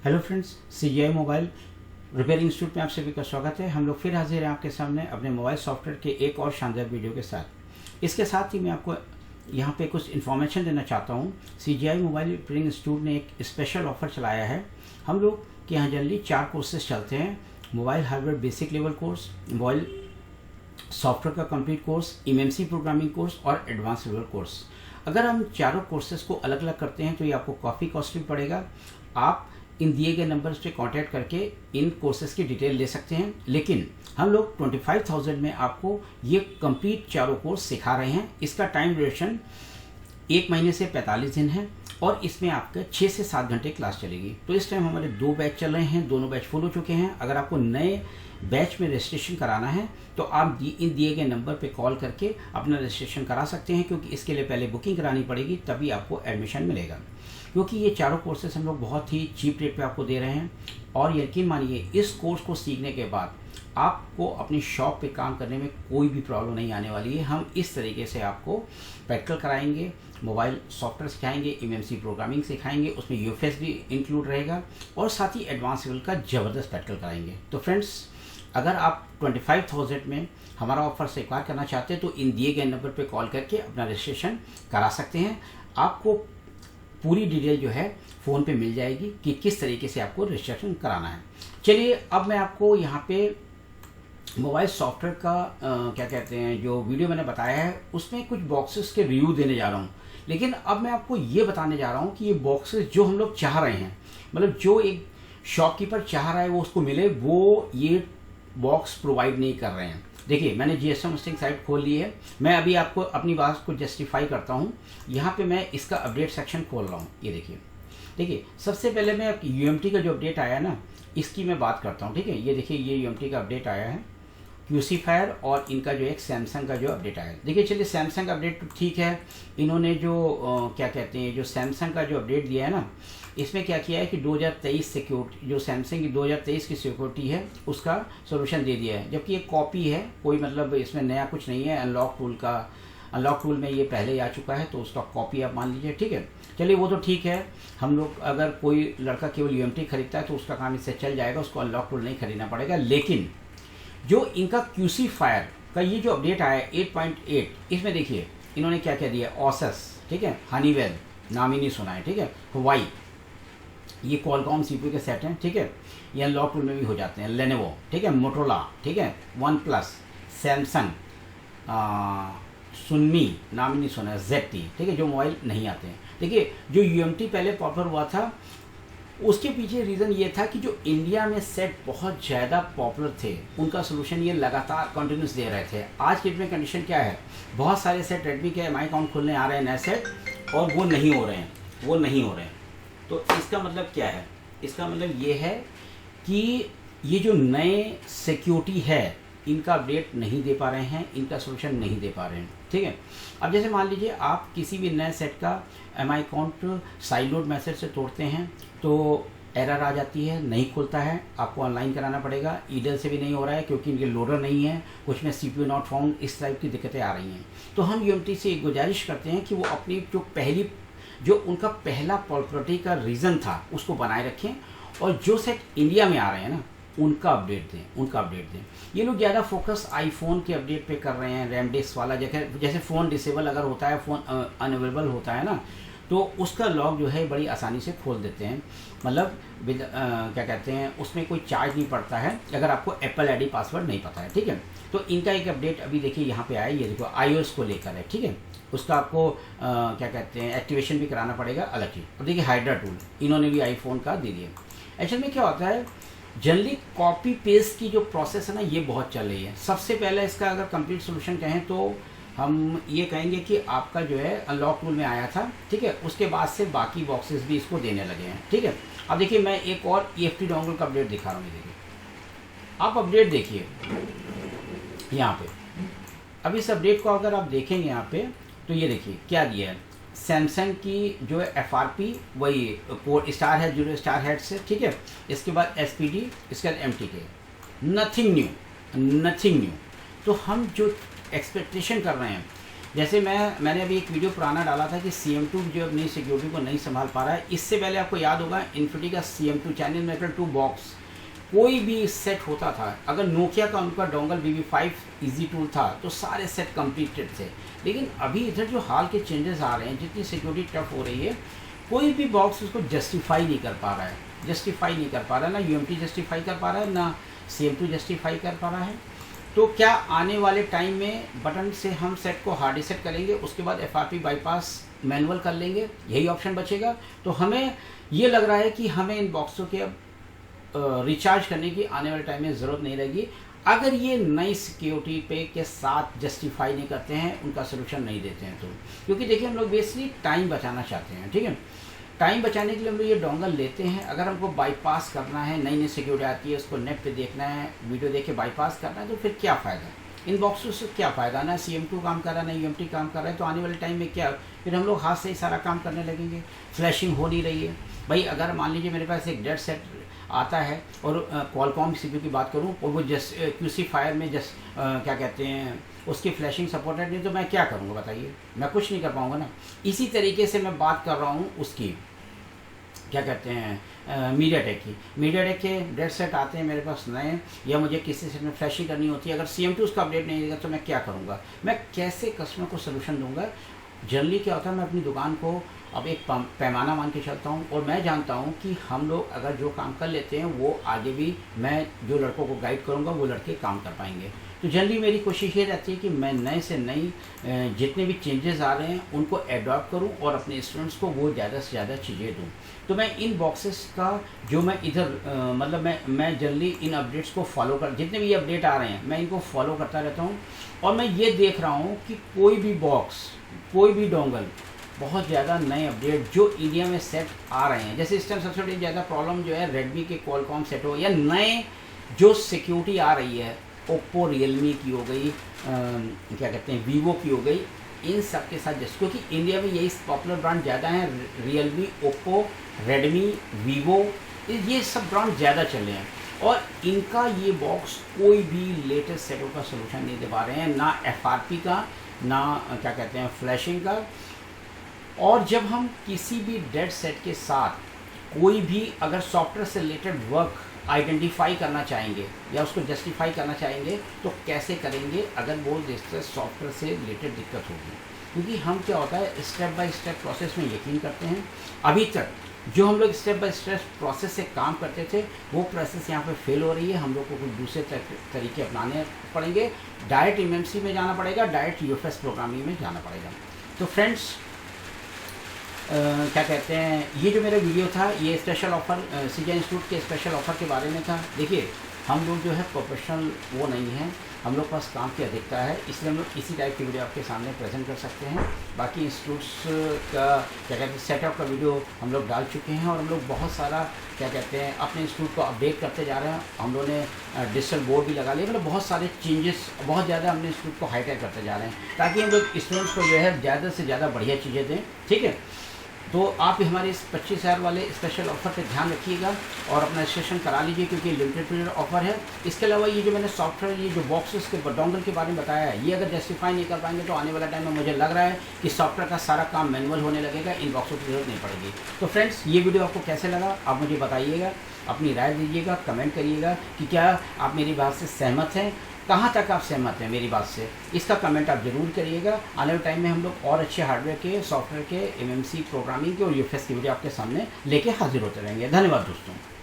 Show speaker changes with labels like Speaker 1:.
Speaker 1: Hello friends, CGI mobile repairing institute में आप सभी का स्वागत है। हम लोग फिर हाजिर हैं आपके सामने अपने मोबाइल सॉफ्टवेयर के एक और शानदार वीडियो के साथ। इसके साथ ही मैं आपको यहाँ पे कुछ इन्फॉर्मेशन देना चाहता हूँ। CGI मोबाइल रिपेयरिंग इंस्टीट्यूट ने एक स्पेशल ऑफर चलाया है। हम लोग के यहाँ जनरली 4 कोर्सेज चलते हैं: mobile hardware basic level course, mobile software का complete course, MMC programming course और एडवांस लेवल कोर्स। अगर हम चारों कोर्सेज को अलग अलग करते हैं तो ये आपको काफ़ी कॉस्टली पड़ेगा। आप इन दिए गए नंबर्स पे कांटेक्ट करके इन कोर्सेज की डिटेल ले सकते हैं, लेकिन हम लोग 25,000 में आपको ये कंप्लीट चारों कोर्स सिखा रहे हैं। इसका टाइम ड्यूरेशन 1 महीने से 45 दिन है और इसमें आपके 6 से 7 घंटे क्लास चलेगी। तो इस टाइम हमारे 2 बैच चल रहे हैं, दोनों बैच फुल हो चुके हैं। अगर आपको नए बैच में रजिस्ट्रेशन कराना है तो आप इन दिए गए नंबर पे कॉल करके अपना रजिस्ट्रेशन करा सकते हैं, क्योंकि इसके लिए पहले बुकिंग करानी पड़ेगी, तभी आपको एडमिशन मिलेगा। क्योंकि ये चारों कोर्सेज हम लोग बहुत ही चीप रेट पे आपको दे रहे हैं और यकीन मानिए इस कोर्स को सीखने के बाद आपको अपनी शॉप पे काम करने में कोई भी प्रॉब्लम नहीं आने वाली है। हम इस तरीके से आपको प्रैक्टिकल कराएंगे, मोबाइल सॉफ्टवेयर सिखाएंगे, MMC प्रोग्रामिंग सिखाएंगे, उसमें UFS भी इंक्लूड रहेगा और साथ ही एडवांस लेवल का ज़बरदस्त प्रैक्टिकल कराएंगे। तो फ्रेंड्स, अगर आप 25,000 में हमारा ऑफर स्वीकार करना चाहते हैं तो इन दिए गए नंबर पे कॉल करके अपना रजिस्ट्रेशन करा सकते हैं। आपको पूरी डिटेल जो है फ़ोन पे मिल जाएगी कि किस तरीके से आपको रजिस्ट्रेशन कराना है। चलिए, अब मैं आपको यहाँ पे मोबाइल सॉफ्टवेयर का क्या कहते हैं, जो वीडियो मैंने बताया है उसमें कुछ बॉक्सेस के रिव्यू देने जा रहा हूँ। लेकिन अब मैं आपको ये बताने जा रहा हूँ कि ये बॉक्सेस जो हम लोग चाह रहे हैं, मतलब जो एक शॉपकीपर चाह रहा है वो उसको मिले, वो ये बॉक्स प्रोवाइड नहीं कर रहे हैं। देखिए, मैंने GSM होस्टिंग साइट खोल ली है। मैं अभी आपको अपनी बात को जस्टिफाई करता हूँ। यहाँ पे मैं इसका अपडेट सेक्शन खोल रहा हूँ। ये देखिए, सबसे पहले मैं UMT का जो अपडेट आया ना, इसकी मैं बात करता हूँ। ठीक है, ये देखिए, ये UMT का अपडेट आया है, QCFire और इनका जो एक सैमसंग का जो अपडेट आया है। देखिए, चलिए, सैमसंग अपडेट तो ठीक है। इन्होंने जो क्या कहते हैं, जो सैमसंग का जो अपडेट दिया है ना, इसमें क्या किया है कि 2023 सिक्योरिटी, जो सैमसंग की 2023 की सिक्योरिटी है उसका सोल्यूशन दे दिया है, जबकि ये कॉपी है, कोई मतलब इसमें नया कुछ नहीं है। अनलॉक टूल में ये पहले ही आ चुका है, तो उसका कॉपी आप मान लीजिए। ठीक है, चलिए, वो तो ठीक है। हम लोग, अगर कोई लड़का केवल UMT खरीदता है तो उसका काम इससे चल जाएगा, उसको अनलॉक टूल नहीं खरीदना पड़ेगा। लेकिन जो इनका QCFire का ये जो अपडेट आया है 8.8, इसमें देखिए इन्होंने क्या क्या दिया है। ऑसस, ठीक है, हनीवेल, नाम ही नहीं सुना है। ठीक है, हुआई, ये कॉलकॉम CPU के सेट हैं। ठीक है, ये अनलॉक टूल में भी हो जाते हैं। लेनोवो, ठीक है, मोटोरोला, ठीक है, OnePlus, सैमसंग, सुन्नी, नाम ही नहीं सुना है, ZT, ठीक है, जो मोबाइल नहीं आते हैं। देखिए, जो UMT पहले पॉपुलर हुआ था उसके पीछे रीज़न ये था कि जो इंडिया में सेट बहुत ज़्यादा पॉपुलर थे, उनका सोल्यूशन ये लगातार कंटिन्यूस दे रहे थे। आज के डेट में कंडीशन क्या है, बहुत सारे सेट रेडमी के MI अकाउंट खुलने आ रहे हैं नए सेट, और वो नहीं हो रहे हैं। तो इसका मतलब क्या है? इसका मतलब ये है कि ये जो नए सिक्योरिटी है, इनका अपडेट नहीं दे पा रहे हैं, इनका सोल्यूशन नहीं दे पा रहे हैं। ठीक है, अब जैसे मान लीजिए आप किसी भी नए सेट का MI account side load message से तोड़ते हैं तो एरर आ जाती है, नहीं खुलता है, आपको ऑनलाइन कराना पड़ेगा। ईडल से भी नहीं हो रहा है क्योंकि इनके लोडर नहीं है, कुछ में CPU नॉट फाउंड, इस टाइप की दिक्कतें आ रही हैं। तो हम UMT से एक गुजारिश करते हैं कि वो अपनी जो उनका पहला पॉपुलरिटी का रीज़न था उसको बनाए रखें, और जो सेट इंडिया में आ रहे हैं ना, उनका अपडेट दें। ये लोग ज़्यादा फोकस आईफोन के अपडेट पे कर रहे हैं, रैम डिस्क वाला। जैसे फ़ोन डिसेबल अगर होता है, फ़ोन अनअवेलेबल होता है ना, तो उसका लॉक जो है बड़ी आसानी से खोल देते हैं। मतलब क्या कहते हैं, उसमें कोई चार्ज नहीं पड़ता है अगर आपको Apple ID पासवर्ड नहीं पता है। ठीक है, तो इनका एक अपडेट अभी देखिए यहाँ पे आया, ये देखो, iOS को लेकर है। ठीक है, उसका आपको क्या कहते हैं, एक्टिवेशन भी कराना पड़ेगा अलग ही। अब देखिए, हाइड्रा टूल इन्होंने भी आईफोन का दे दिया। एक्चुअल में क्या होता है, जनरली कॉपी पेस्ट की जो प्रोसेस है ना, ये बहुत चल रही है। सबसे पहले इसका अगर कंप्लीट सोल्यूशन कहें तो हम ये कहेंगे कि आपका जो है अनलॉक टूल में आया था। ठीक है, उसके बाद से बाकी बॉक्सेस भी इसको देने लगे हैं। ठीक है, अब देखिए, मैं एक और EFT डोंगल का अपडेट दिखा रहा हूँ। देखिए, आप अपडेट देखिए यहाँ पे। अब इस अपडेट को अगर आप देखेंगे यहाँ पे, तो ये देखिए क्या दिया है। सैमसंग की जो है FRP वही कोड स्टार है, 0 स्टार हेड से। ठीक है, इसके बाद SPD, इसके बाद MTK, नथिंग न्यू। तो हम जो एक्सपेक्टेशन कर रहे हैं जैसे मैंने अभी एक वीडियो पुराना डाला था कि CM2 जो अपनी सिक्योरिटी को नहीं संभाल पा रहा है। इससे पहले आपको याद होगा इन्फिनिटी का CM2 चैनल मेटल 2 बॉक्स कोई भी सेट होता था, अगर नोकिया का उनका डोंगल BB5 इजी टूल था तो सारे सेट कंप्लीटेड थे। लेकिन अभी इधर जो हाल के चेंजेस आ रहे हैं, जितनी सिक्योरिटी टफ हो रही है, कोई भी बॉक्स उसको जस्टिफाई नहीं कर पा रहा है, ना UMT जस्टिफाई कर पा रहा है, ना CM2 जस्टिफाई कर पा रहा है। तो क्या आने वाले टाइम में बटन से हम सेट को हार्ड रीसेट करेंगे, उसके बाद FRP बाईपास मैनुअल कर लेंगे, यही ऑप्शन बचेगा। तो हमें ये लग रहा है कि हमें इन बॉक्सों के अब रिचार्ज करने की आने वाले टाइम में ज़रूरत नहीं रहेगी, अगर ये नई सिक्योरिटी पे के साथ जस्टिफाई नहीं करते हैं, उनका सोल्यूशन नहीं देते हैं। तो क्योंकि देखिए हम लोग बेसिकली टाइम बचाना चाहते हैं, ठीक है। टाइम बचाने के लिए हम लोग ये डोंगल लेते हैं। अगर हमको बाईपास करना है, नई नई सिक्योरिटी आती है, उसको नेट पे देखना है, वीडियो देख के बाईपास करना है, तो फिर क्या फ़ायदा, इन बॉक्सों से क्या फ़ायदा। ना CM2 काम कर रहा है, ना UMT काम कर रहा है, तो आने वाले टाइम में क्या, फिर हम लोग हाथ से ही सारा काम करने लगेंगे, फ्लैशिंग हो नहीं रही है। भाई अगर मान लीजिए मेरे पास एक डेड सेट आता है और क्वालकॉम CPU की बात करूं और वो QC फायर में क्या कहते हैं उसकी फ्लैशिंग सपोर्टेड नहीं, तो मैं क्या करूंगा बताइए, मैं कुछ नहीं कर पाऊंगा ना। इसी तरीके से मैं बात कर रहा हूं उसकी क्या कहते हैं मीडियाटेक के डेड सेट आते हैं मेरे पास नए, या मुझे किसी सेट में फ्लैशिंग करनी होती है, अगर CM2 उसका अपडेट नहीं देगा तो मैं क्या करूँगा, मैं कैसे कस्टमर को सोल्यूशन दूंगा। जनरली क्या होता है, मैं अपनी दुकान को अब एक पैमाना मान के चलता हूँ, और मैं जानता हूँ कि हम लोग अगर जो काम कर लेते हैं वो आगे भी मैं जो लड़कों को गाइड करूँगा वो लड़के काम कर पाएंगे। तो जनरली मेरी कोशिश ये रहती है कि मैं नए से नई जितने भी चेंजेस आ रहे हैं उनको एडॉप्ट करूं और अपने स्टूडेंट्स को वो ज़्यादा से ज़्यादा चीज़ें दूं। तो मैं इन बॉक्सेस का जो मैं इधर मतलब मैं जनरली इन अपडेट्स को फॉलो कर, जितने भी अपडेट आ रहे हैं मैं इनको फॉलो करता रहता हूं, और मैं ये देख रहा हूं कि कोई भी बॉक्स, कोई भी डोंगल, बहुत ज़्यादा नए अपडेट जो इंडिया में सेट आ रहे हैं। जैसे इस टाइम सबसे बड़ी ज़्यादा प्रॉब्लम जो है रेडमी के क्वालकॉम सेट हो, या नए जो सिक्योरिटी आ रही है ओप्पो रियलमी की हो गई, क्या कहते हैं वीवो की हो गई, इन सब के साथ जस्ट क्योंकि इंडिया में यही पॉपुलर ब्रांड ज़्यादा हैं, रियलमी, ओप्पो, रेडमी, वीवो, ये सब ब्रांड ज़्यादा चल रहे हैं, और इनका ये बॉक्स कोई भी लेटेस्ट सेटों का सोल्यूशन नहीं दे पा रहे हैं, ना FRP का, ना क्या कहते हैं फ्लैशिंग का। और जब हम किसी भी डेड सेट के साथ कोई भी अगर सॉफ्टवेयर से रिलेटेड वर्क आइडेंटिफाई करना चाहेंगे या उसको जस्टिफाई करना चाहेंगे तो कैसे करेंगे, अगर वो सॉफ्टवेयर से रिलेटेड दिक्कत होगी। क्योंकि हम क्या होता है स्टेप बाय स्टेप प्रोसेस में यकीन करते हैं। अभी तक जो हम लोग स्टेप बाय स्टेप प्रोसेस से काम करते थे वो प्रोसेस यहाँ पे फेल हो रही है, हम लोग को कुछ दूसरे तरीके अपनाने पड़ेंगे, डायरेक्ट MMC में जाना पड़ेगा, डायरेक्ट UFS प्रोग्रामिंग में जाना पड़ेगा। तो फ्रेंड्स क्या कहते हैं, ये जो मेरा वीडियो था ये स्पेशल ऑफ़र CJ इंस्टीट्यूट के स्पेशल ऑफ़र के बारे में था। देखिए हम लोग जो है प्रोफेशनल वो नहीं हैं, हम लोग पास काम की अधिकता है, इसलिए हम लोग इसी टाइप की वीडियो आपके सामने प्रेजेंट कर सकते हैं। बाकी इंस्टीट्यूट्स का क्या कहते हैं सेटअप का वीडियो हम लोग डाल चुके हैं, और हम लोग बहुत सारा क्या कहते हैं अपने इंस्टीट्यूट को अपडेट करते जा रहे हैं। हम लोगों ने डिजिटल बोर्ड भी लगा लिया, मतलब बहुत सारे चेंजेस, बहुत ज़्यादा हमने इंस्टीट्यूट को हाईटेक करते जा रहे हैं ताकि हम लोग स्टूडेंट्स को जो है ज़्यादा से ज़्यादा बढ़िया चीज़ें दें। ठीक है, तो आप हमारे इस 25,000 वाले स्पेशल ऑफ़र पे ध्यान रखिएगा और अपना रजिस्ट्रेशन करा लीजिए, क्योंकि लिमिटेड पीरियड ऑफर है। इसके अलावा ये जो मैंने सॉफ्टवेयर, ये जो बॉक्सेस के डोंगल के बारे में बताया है, ये अगर जस्टिफाई नहीं कर पाएंगे तो आने वाला टाइम में मुझे लग रहा है कि सॉफ्टवेयर का सारा काम मैनुअल होने लगेगा, इन बॉक्सों की जरूरत नहीं पड़ेगी। तो फ्रेंड्स ये वीडियो आपको कैसे लगा आप मुझे बताइएगा, अपनी राय दीजिएगा, कमेंट करिएगा कि क्या आप मेरी बात से सहमत हैं, कहाँ तक आप सहमत हैं मेरी बात से, इसका कमेंट आप ज़रूर करिएगा। आने वाले टाइम में हम लोग और अच्छे हार्डवेयर के, सॉफ्टवेयर के, MMC प्रोग्रामिंग के और UFS की वीडियो आपके सामने लेके हाजिर होते रहेंगे। धन्यवाद दोस्तों।